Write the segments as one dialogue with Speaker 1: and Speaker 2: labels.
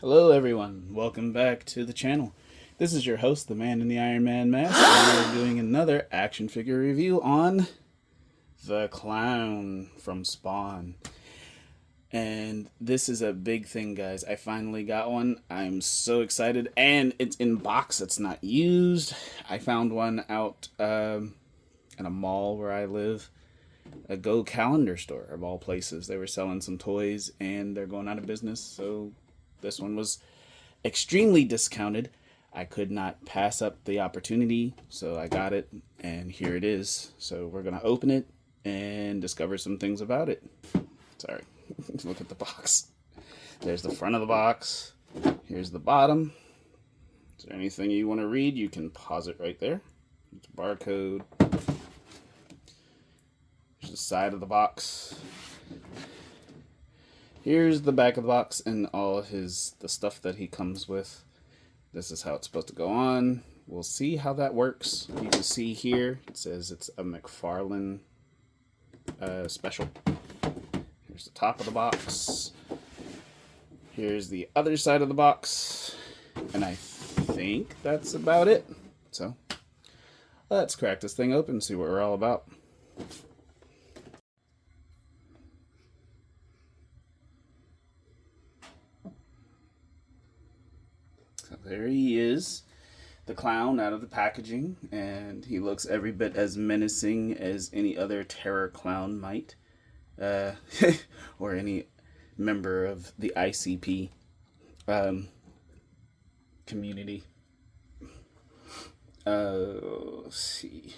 Speaker 1: Hello everyone, welcome back to the channel. This is your host, the man in the Iron Man mask, and we're doing another action figure review on the Clown from Spawn. And this is a big thing, guys. I finally got one. I'm so excited, and it's in box. It's not used. I found one out in a mall where I live, a Go Calendar store of all places. They were selling some toys, and they're going out of business, so this one was extremely discounted. I could not pass up the opportunity, so I got it, and here it is. So we're going to open it and discover some things about it. Sorry, look at the box. There's the front of the box. Here's the bottom. Is there anything you want to read? You can pause it right there. It's a barcode. There's the side of the box. Here's the back of the box and all the stuff that he comes with. This is how it's supposed to go on. We'll see how that works. You can see here, it says it's a McFarlane special. Here's the top of the box. Here's the other side of the box. And I think that's about it. So, let's crack this thing open and see what we're all about. There he is, the clown out of the packaging, and he looks every bit as menacing as any other terror clown might, or any member of the ICP community. Let's see.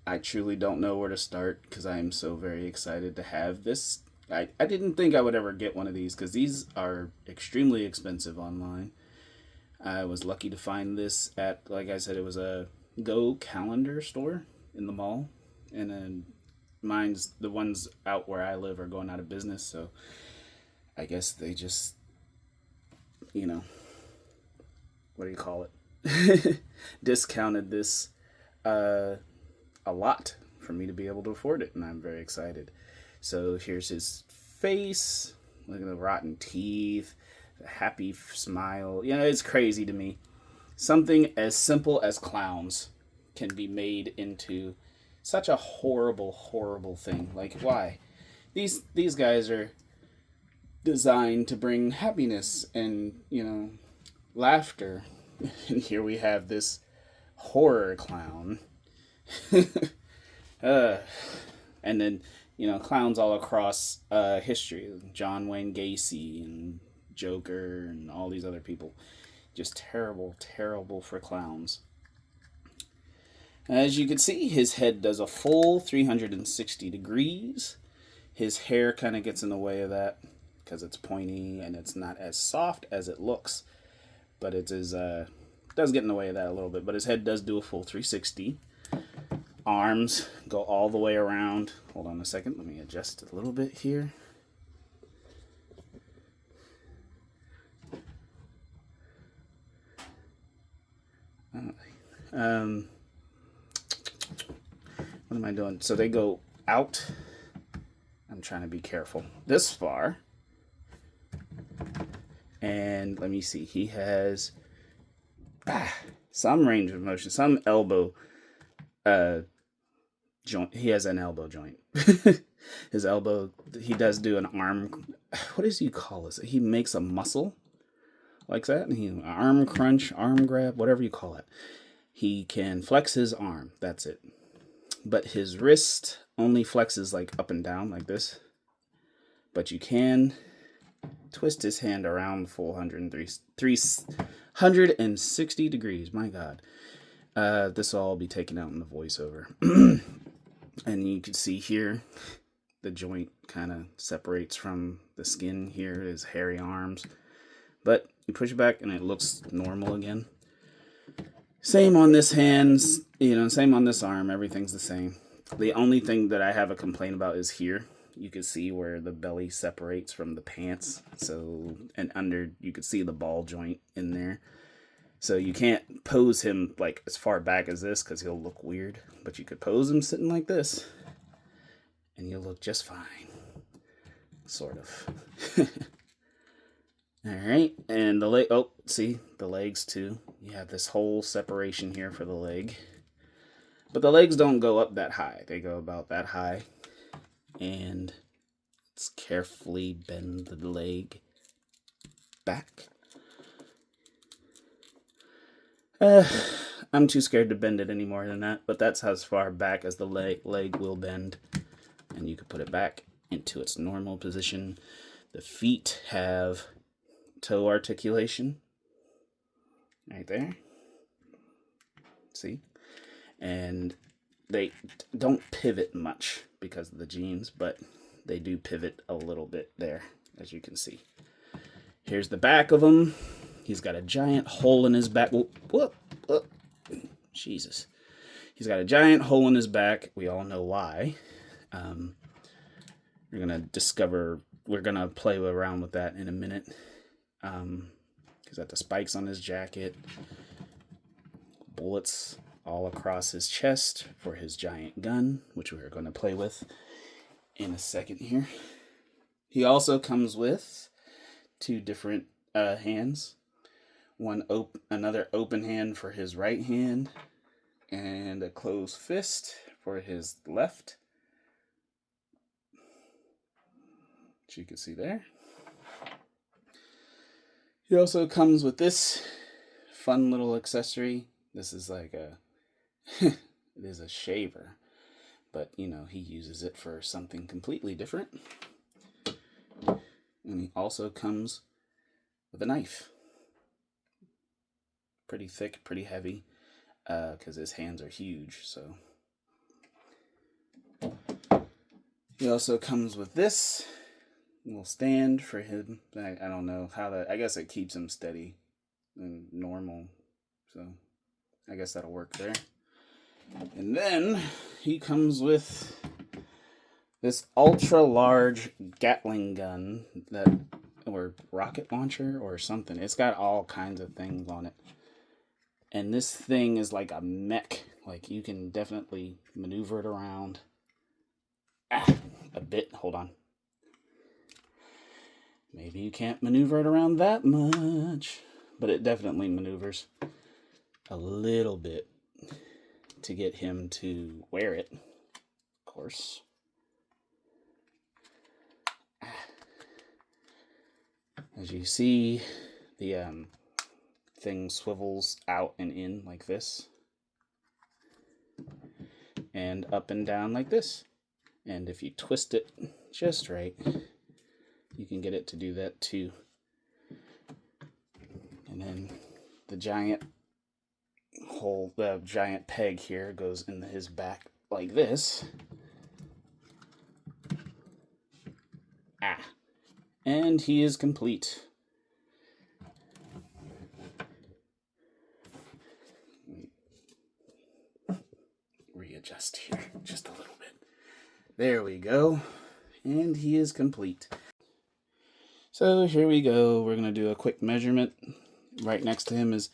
Speaker 1: I truly don't know where to start because I am so very excited to have this. I didn't think I would ever get one of these because these are extremely expensive online. I was lucky to find this at, like I said, it was a Go Calendar store in the mall. And then the ones out where I live are going out of business. So I guess they just, what do you call it? Discounted this a lot for me to be able to afford it. And I'm very excited. So here's his face. Look at the rotten teeth. The happy smile. It's crazy to me. Something as simple as clowns can be made into such a horrible, horrible thing. Like, why? These guys are designed to bring happiness and, laughter. And here we have this horror clown. And then clowns all across history. John Wayne Gacy and Joker and all these other people. Just terrible, terrible for clowns. As you can see, his head does a full 360 degrees. His hair kind of gets in the way of that because it's pointy and it's not as soft as it looks. But it is does get in the way of that a little bit. But his head does do a full 360. Arms go all the way around. Hold on a second. Let me adjust it a little bit here. What am I doing? So they go out. I'm trying to be careful. This far. And let me see. He has some range of motion, some elbow joint. He has an elbow joint. His elbow, he does do an arm, what does he call this? He makes a muscle like that, and he arm crunch, arm grab, whatever you call it. He can flex his arm, that's it. But his wrist only flexes like up and down like this. But you can twist his hand around 360 degrees, my God. This will all be taken out in the voiceover. And you can see here, the joint kind of separates from the skin here, his hairy arms. But you push it back and it looks normal again. Same on this hand, same on this arm, everything's the same. The only thing that I have a complaint about is here. You can see where the belly separates from the pants. So, and under, you can see the ball joint in there. So you can't pose him like as far back as this because he'll look weird. But you could pose him sitting like this, and you'll look just fine. Sort of. All right, and the leg. Oh, see the legs too. You have this whole separation here for the leg, but the legs don't go up that high. They go about that high, and let's carefully bend the leg back. I'm too scared to bend it any more than that, but that's as far back as the leg will bend, and you can put it back into its normal position. The feet have toe articulation right there, see, and they don't pivot much because of the jeans, but they do pivot a little bit there, as you can see. Here's the back of him. He's got a giant hole in his back. Whoop. Jesus, he's got a giant hole in his back. We all know why. We're gonna play around with that in a minute. He's got the spikes on his jacket, bullets all across his chest for his giant gun, which we're going to play with in a second here. He also comes with two different hands. Another open hand for his right hand, and a closed fist for his left, which you can see there. He also comes with this fun little accessory. This is like it is a shaver, but you know, he uses it for something completely different. And he also comes with a knife. Pretty thick, pretty heavy, because his hands are huge, so. He also comes with this little stand for him. I don't know how I guess it keeps him steady and normal, so I guess that'll work there. And then he comes with this ultra large Gatling gun or rocket launcher or something. It's got all kinds of things on it. And this thing is like a mech. Like, you can definitely maneuver it around a bit. Hold on. Maybe you can't maneuver it around that much, but it definitely maneuvers a little bit to get him to wear it, of course. As you see, the thing swivels out and in like this, and up and down like this. And if you twist it just right, you can get it to do that too. And then the giant peg here goes into his back like this. And he is complete. Readjust here just a little bit. There we go. And he is complete. So here we go. We're going to do a quick measurement. Right next to him is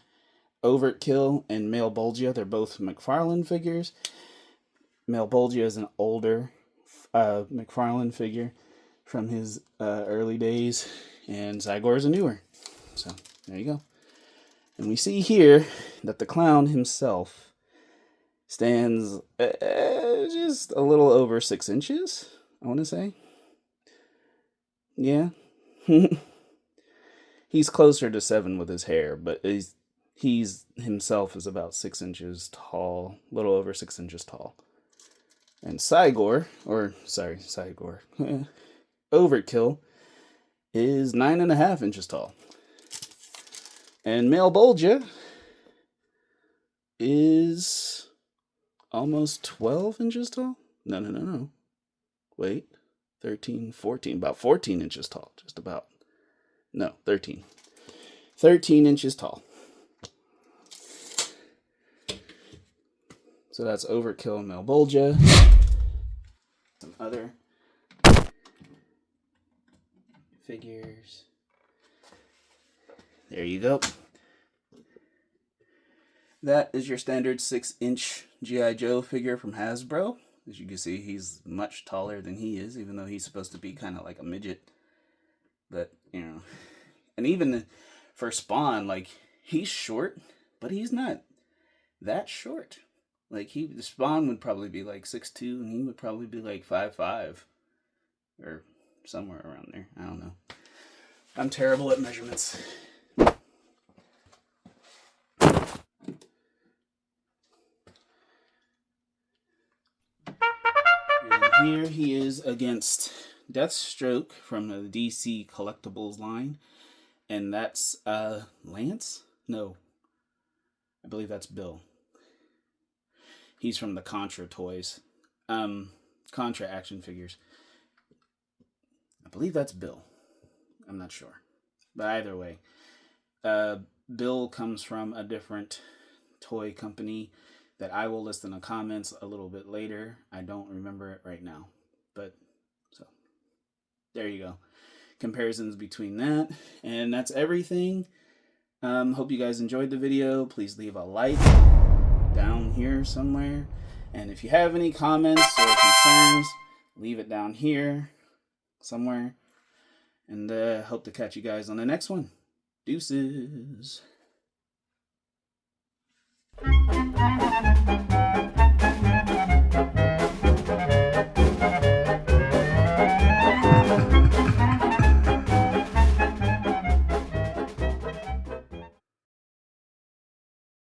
Speaker 1: Overkill and Male Bolgia. They're both McFarlane figures. Male Bolgia is an older McFarlane figure from his early days, and Zygor is a newer. So there you go. And we see here that the clown himself stands just a little over 6 inches, I want to say. Yeah. He's closer to 7 with his hair, but he's himself is about 6 inches tall, a little over 6 inches tall. And Zygor, Overkill, is 9.5 inches tall. And Male Bolgia is almost 12 inches tall? No. Wait. 13, 14, about 14 inches tall. Just about. No, 13. 13 inches tall. So that's Overkill and Male Bolgia. Some other figures. There you go. that is your standard 6-inch G.I. Joe figure from Hasbro. As you can see, he's much taller than he is, even though he's supposed to be kind of like a midget. But, you know, and even for Spawn, like, he's short, but he's not that short. Like, Spawn would probably be like 6'2", and he would probably be like 5'5", or somewhere around there. I don't know. I'm terrible at measurements. And here he is against Deathstroke from the DC Collectibles line. And that's Lance? No. I believe that's Bill. He's from the Contra toys. Contra action figures. I believe that's Bill. I'm not sure. But either way, Bill comes from a different toy company that I will list in the comments a little bit later. I don't remember it right now. But, so, there you go. Comparisons between that. And that's everything. Hope you guys enjoyed the video. Please leave a like down here somewhere. And if you have any comments or concerns, leave it down here somewhere. And hope to catch you guys on the next one. Deuces.